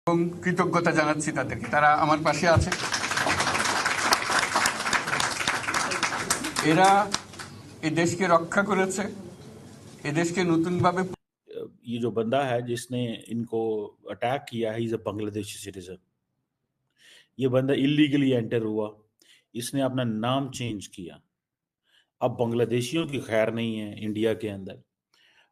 এবং কৃতজ্ঞতা জানাচ্ছি তাদেরকে, তারা আমার পাশে আছে। এরা এই দেশকে রক্ষা করেছে, এই দেশকে নতুনভাবে। ये जो बंदा है जिसने इनको अटैक किया है, इज अ बांग्लादेशी सिटीजन। ये बंदा इलीगली एंटर हुआ, इसने अपना नाम चेंज किया। अब बांग्लादेशियों की खैर नहीं है इंडिया के अंदर।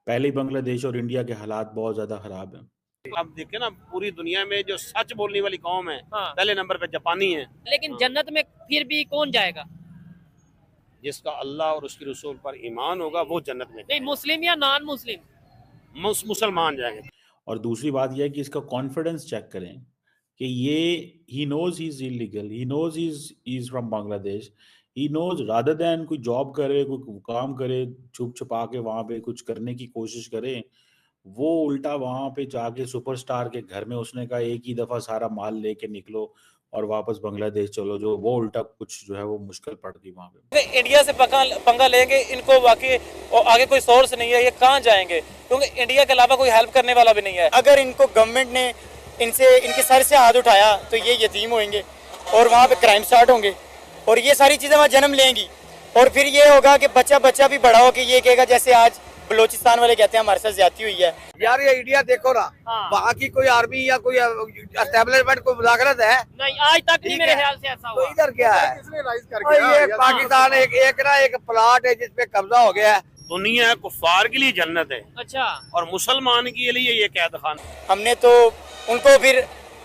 पहले ही बांग्लादेश और इंडिया के हालात बहुत ज्यादा खराब हैं। आप देखें ना, पूरी दुनिया में जो सच बोलने वाली कौम है, पहले नंबर पे जापानी है। लेकिन जन्नत में फिर भी कौन जाएगा? जिसका अल्लाह और उसके रसूल पर ईमान होगा वो जन्नत में। नहीं, मुस्लिम या नॉन मुस्लिम? मुसलमान जाएंगे। और दूसरी बात यह है कि इसका कॉन्फिडेंस चेक करें कि ये he knows he is illegal, he knows is from Bangladesh, he knows rather than कोई जॉब करे, कोई काम करे, छुप छुपा के वहां पे कुछ करने की कोशिश करे, वो उल्टा वहां पे जाके सुपरस्टार के घर में उसने कहा एक ही दफा सारा माल लेके निकलो और वापस बांग्लादेश चलो, जो वो उल्टा कुछ जो है वो मुश्किल पड़ गई वहां पे। इंडिया से पंगा लेंगे, इनको बाकी और आगे कोई सोर्स नहीं है, ये कहाँ जाएंगे? क्योंकि इंडिया के अलावा कोई हेल्प करने वाला भी नहीं है। अगर इनको गवर्नमेंट ने इनके सर से हाथ उठाया तो ये यतीम होंगे और वहाँ पे क्राइम स्टार्ट होंगे और ये सारी चीजें वहाँ जन्म लेंगी और फिर ये होगा कि बच्चा भी बड़ा हो के ये कहेगा जैसे आज बलोचिस्तान वाले कहते हैं हमारे साथ ज्यादती हुई है। यार ये इंडिया देखो ना, वहाँ की कोई आर्मी या कोई एस्टेब्लिशमेंट कोई मुलाकात है नहीं, आज तक नहीं मेरे ख्याल से ऐसा तो हुआ। इधर क्या है? ये पाकिस्तान एक प्लाट है जिसपे कब्जा हो गया है। दुनिया कुफार के लिए जन्नत है अच्छा, और मुसलमान के लिए ये कैद खाना। हमने तो उनको फिर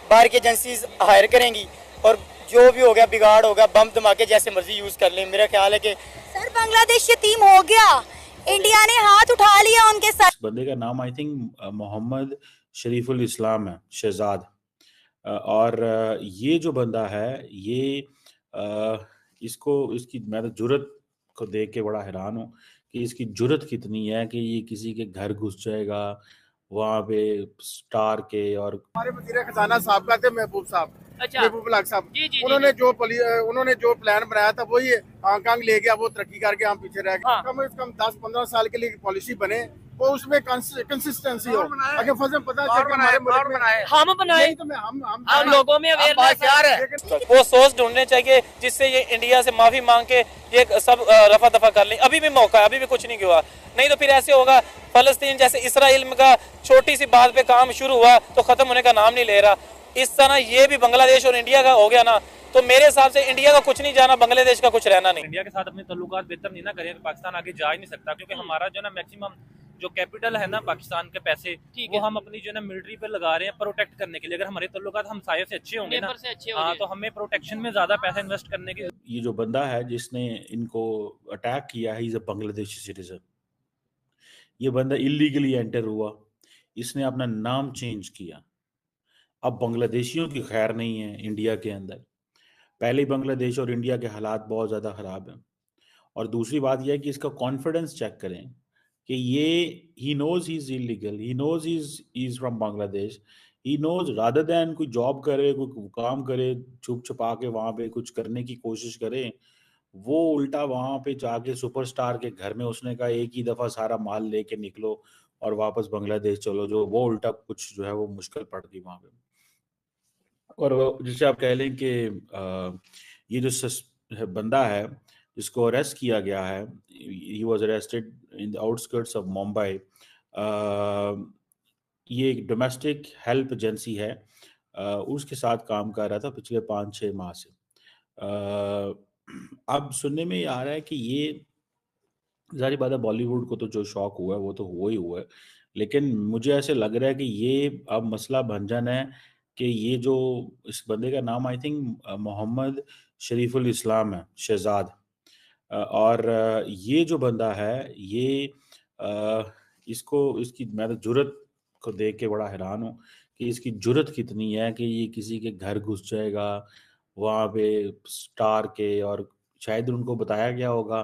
बाहर की एजेंसीज हायर करेंगी और जो भी हो गया बिगाड़ होगा, बम धमाके जैसे मर्जी यूज कर लें। मेरा ख्याल है कि सर बांग्लादेश यतीम हो गया, इंडिया ने हाथ उठा लिया उनके साथ। बंदे का नाम आई थिंक मोहम्मद शरीफुल इस्लाम है, शहजाद। और ये जो बंदा है ये इसकी मैं तो जुर्रत को देख के बड़ा हैरान हूँ कि इसकी जुर्रत कितनी है कि ये किसी के घर घुस जाएगा वहाँ पे स्टार के। और हमारे वज़ीर खजाना साहब का थे महबूब साहब, अच्छा, महबूब लाग साहब, जी, उन्होंने जो प्लान बनाया था वही हांगकांग ले गया, वो तरक्की करके हम पीछे रह गए। कम से कम 10-15 साल के लिए पॉलिसी बने, वो उसमें कंसिस्टेंसी हो। अगर फजल पता चले कि हमारे मुल्क में हम बनाए तो हम लोगों में अवेयरनेस है। वो सोच ढूंढने चाहिए जिससे ये इंडिया से माफी मांग के ये सब रफा दफा कर लें। अभी भी मौका है, अभी भी कुछ नहीं हुआ, नहीं तो फिर ऐसे होगा फलस्तीन जैसे इसराइल का छोटी सी बात पे काम शुरू हुआ तो खत्म होने का नाम नहीं ले रहा। इस तरह ये भी बांग्लादेश और इंडिया का हो गया ना, तो मेरे हिसाब से इंडिया का कुछ नहीं जाना, बांग्लादेश का कुछ रहना नहीं। इंडिया के साथ अपने तल्लुकात बेहतर नहीं ना करें तो पाकिस्तान आगे जा ही नहीं सकता, क्योंकि हमारा जो ना मैक्सिमम जो कैपिटल है ना पाकिस्तान के पैसे वो हम अपनी जो ना मिलिट्री पे लगा रहे हैं प्रोटेक्ट करने के लिए। अगर हमारे तल्लुकात हमसाये से अच्छे होंगे ना, हाँ, तो हमें प्रोटेक्शन में ज्यादा पैसा इन्वेस्ट करने की। ये जो बंदा है जिसने इनको अटैक किया है, इज अ बांग्लादेशी सिटीजन। ये बंदा इलीगली एंटर हुआ, इसने अपना नाम चेंज किया। अब बांग्लादेशियों की खैर नहीं है इंडिया के अंदर। पहले ही बांग्लादेश और इंडिया के हालात बहुत ज़्यादा ख़राब हैं। और दूसरी बात यह है कि इसका कॉन्फिडेंस चेक करें कि ये he knows he is illegal, he knows is from Bangladesh, he knows rather than कोई जॉब करे, कोई काम करे, छुप छुपा के वहाँ पे कुछ करने की कोशिश करे, वो उल्टा वहाँ पे जाके सुपरस्टार के घर में उसने कहा एक ही दफ़ा सारा माल लेके निकलो और वापस बांग्लादेश चलो, जो वो उल्टा कुछ जो है वो मुश्किल पड़ गई वहाँ पे। और जिसे आप कह लें कि ये जो बंदा है जिसको अरेस्ट किया गया है, he was arrested in the outskirts of Mumbai. ये एक डोमेस्टिक हेल्प एजेंसी है, उसके साथ काम कर रहा था पिछले 5-6 माह से। अब सुनने में ये आ रहा है कि ये ज़ाहिर बात है बॉलीवुड को तो जो शौक हुआ है वो तो हुआ ही हुआ है, लेकिन मुझे ऐसे लग रहा है कि ये अब मसला भंजन है कि ये जो इस बंदे का नाम आई थिंक मोहम्मद शरीफुल इस्लाम है, शहजाद। और ये जो बंदा है ये इसकी मैं तो जुर्रत को देख के बड़ा हैरान हूँ कि इसकी जुर्रत कितनी है कि ये किसी के घर घुस जाएगा वहाँ पे स्टार के। और शायद उनको बताया गया होगा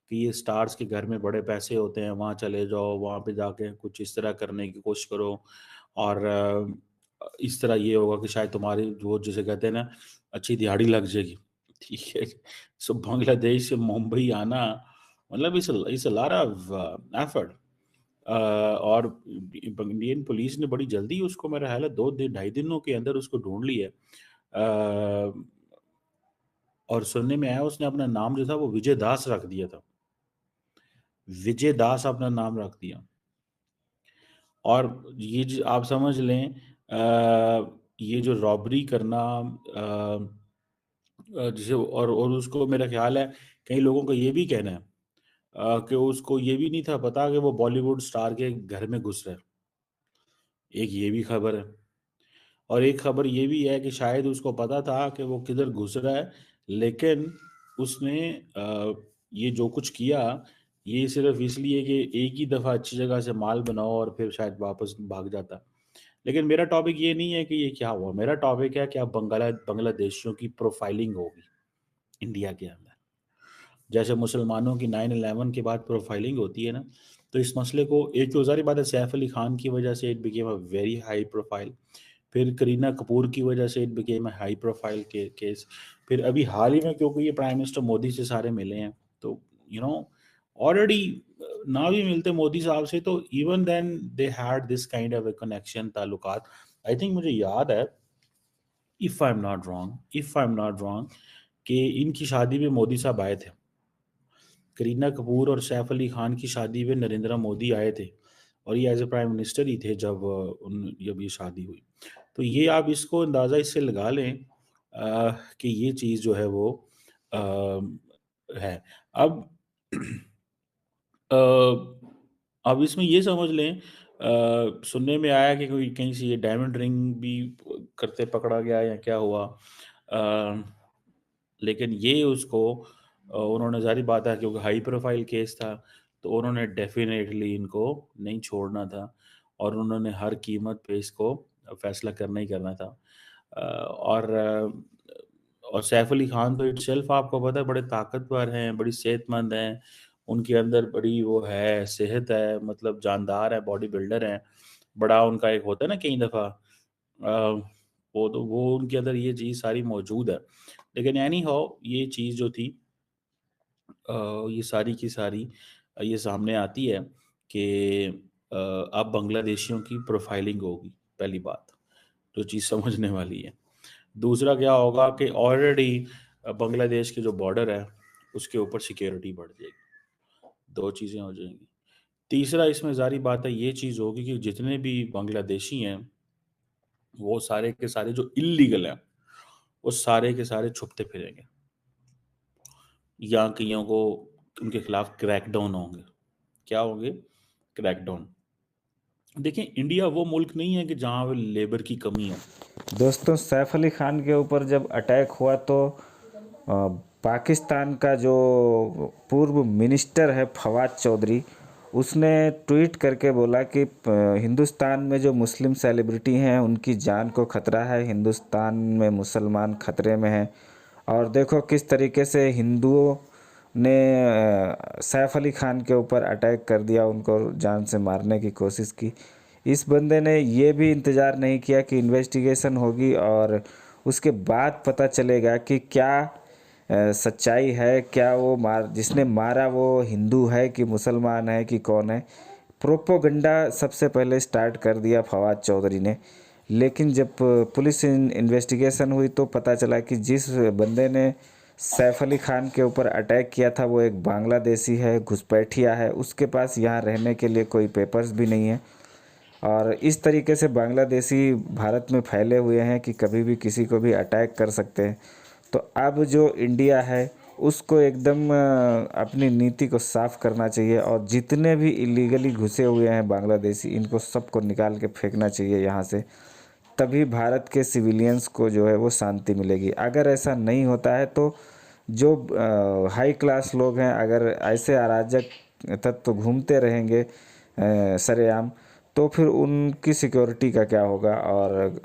कि ये स्टार्स के घर में बड़े पैसे होते हैं, वहाँ चले जाओ, वहाँ पे जाके कुछ इस तरह करने की कोशिश करो और इस तरह ये होगा कि शायद तुम्हारी जो जिसे कहते हैं ना अच्छी दिहाड़ी लग जाएगी। ठीक है, सो बांग्लादेश से मुंबई आना मतलब इस लॉट ऑफ एफर्ट। और इंडियन पुलिस ने बड़ी जल्दी उसको, मेरा ख्याल है 2-2.5 दिनों के अंदर उसको ढूंढ लिया। और सुनने में आया उसने अपना नाम जो था वो विजय दास रख दिया था। विजय दास अपना नाम रख दिया। और ये आप समझ लें, ये जो रॉबरी करना, जिसे और उसको मेरा ख्याल है कई लोगों का ये भी कहना है कि उसको ये भी नहीं था पता कि वो बॉलीवुड स्टार के घर में घुस रहा है। एक ये भी खबर है। और एक खबर ये भी है कि शायद उसको पता था कि वो किधर घुस रहा है, लेकिन उसने ये जो कुछ किया ये सिर्फ इसलिए कि एक ही दफ़ा अच्छी जगह से माल बनाओ और फिर शायद वापस भाग जाता। लेकिन मेरा टॉपिक ये नहीं है कि ये क्या हुआ। मेरा टॉपिक है कि अब बांग्लादेशियों की प्रोफाइलिंग होगी इंडिया के अंदर। जैसे मुसलमानों की 9/11 के बाद प्रोफाइलिंग होती है ना, तो इस मसले को, एक तो ज़ाहिर बात है सैफ अली खान की वजह से it became a very high profile, फिर करीना कपूर की वजह से it became a high profile case, फिर अभी हाल ही में क्योंकि ये प्राइम मिनिस्टर मोदी से सारे मिले हैं, तो ऑलरेडी ना भी मिलते मोदी साहब से तो even then they had this kind of a connection, ताल्लुकात। आई थिंक मुझे याद है, if I am not wrong कि इनकी शादी में मोदी साहब आए थे। करीना कपूर और सैफ अली खान की शादी में नरेंद्र मोदी आए थे और ये एज ए प्राइम मिनिस्टर ही थे जब ये शादी हुई। तो ये आप इसको अंदाज़ा इससे लगा लें कि ये चीज़ जो है वो है। अब इसमें ये समझ लें, सुनने में आया कि कोई कहीं से ये डायमंड रिंग भी करते पकड़ा गया या क्या हुआ, लेकिन ये उसको उन्होंने, जारी बात है क्योंकि हाई प्रोफाइल केस था तो उन्होंने डेफिनेटली इनको नहीं छोड़ना था और उन्होंने हर कीमत पे इसको फैसला करना ही करना था। और सैफ अली खान तो इटसेल्फ आपको पता है बड़े ताकतवर हैं, बड़ी सेहतमंद हैं, उनके अंदर बड़ी वो है सेहत है, मतलब जानदार है, बॉडी बिल्डर हैं, बड़ा उनका एक होता है ना कई दफ़ा, वो उनके अंदर ये चीज़ सारी मौजूद है। लेकिन एनी हाउ ये चीज़ जो थी ये सारी की सारी ये सामने आती है कि अब बांग्लादेशियों की प्रोफाइलिंग होगी, पहली बात जो चीज़ समझने वाली है। दूसरा क्या होगा कि ऑलरेडी बांग्लादेश के जो बॉर्डर है उसके ऊपर सिक्योरिटी बढ़ जाएगी, 2 चीज़ें हो जाएंगी। तीसरा इसमें जारी बात है ये चीज़ होगी कि जितने भी बांग्लादेशी हैं वो सारे के सारे जो इल्लीगल हैं वो सारे के सारे छुपते फिरेंगे, या कईयों को उनके खिलाफ क्रैकडाउन होंगे। क्या होंगे? क्रैकडाउन। देखें, इंडिया वो मुल्क नहीं है कि जहाँ पे लेबर की कमी है। दोस्तों, सैफ अली खान के ऊपर जब अटैक हुआ तो पाकिस्तान का जो पूर्व मिनिस्टर है फवाद चौधरी, उसने ट्वीट करके बोला कि हिंदुस्तान में जो मुस्लिम सेलिब्रिटी हैं उनकी जान को खतरा है, हिंदुस्तान में मुसलमान खतरे में हैं। और देखो किस तरीके से हिंदुओं ने सैफ अली खान के ऊपर अटैक कर दिया, उनको जान से मारने की कोशिश की। इस बंदे ने ये भी इंतज़ार नहीं किया कि इन्वेस्टिगेशन होगी और उसके बाद पता चलेगा कि क्या सच्चाई है, क्या वो जिसने मारा वो हिंदू है कि मुसलमान है कि कौन है। प्रोपोगंडा सबसे पहले स्टार्ट कर दिया फवाद चौधरी ने। लेकिन जब पुलिस इन्वेस्टिगेशन हुई तो पता चला कि जिस बंदे ने सैफ अली खान के ऊपर अटैक किया था वो एक बांग्लादेशी है, घुसपैठिया है, उसके पास यहाँ रहने के लिए कोई पेपर्स भी नहीं है। और इस तरीके से बांग्लादेशी भारत में फैले हुए हैं कि कभी भी किसी को भी अटैक कर सकते हैं। तो अब जो इंडिया है उसको एकदम अपनी नीति को साफ़ करना चाहिए और जितने भी इलीगली घुसे हुए हैं बांग्लादेशी, इनको सबको निकाल के फेंकना चाहिए यहाँ से। तभी भारत के सिविलियंस को जो है वो शांति मिलेगी। अगर ऐसा नहीं होता है तो जो हाई क्लास लोग हैं, अगर ऐसे अराजक तत्व घूमते रहेंगे सरेआम, तो फिर उनकी सिक्योरिटी का क्या होगा। और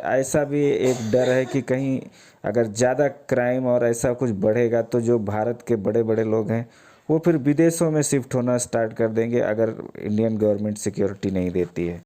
ऐसा भी एक डर है कि कहीं अगर ज़्यादा क्राइम और ऐसा कुछ बढ़ेगा तो जो भारत के बड़े बड़े लोग हैं वो फिर विदेशों में शिफ्ट होना स्टार्ट कर देंगे अगर इंडियन गवर्नमेंट सिक्योरिटी नहीं देती है।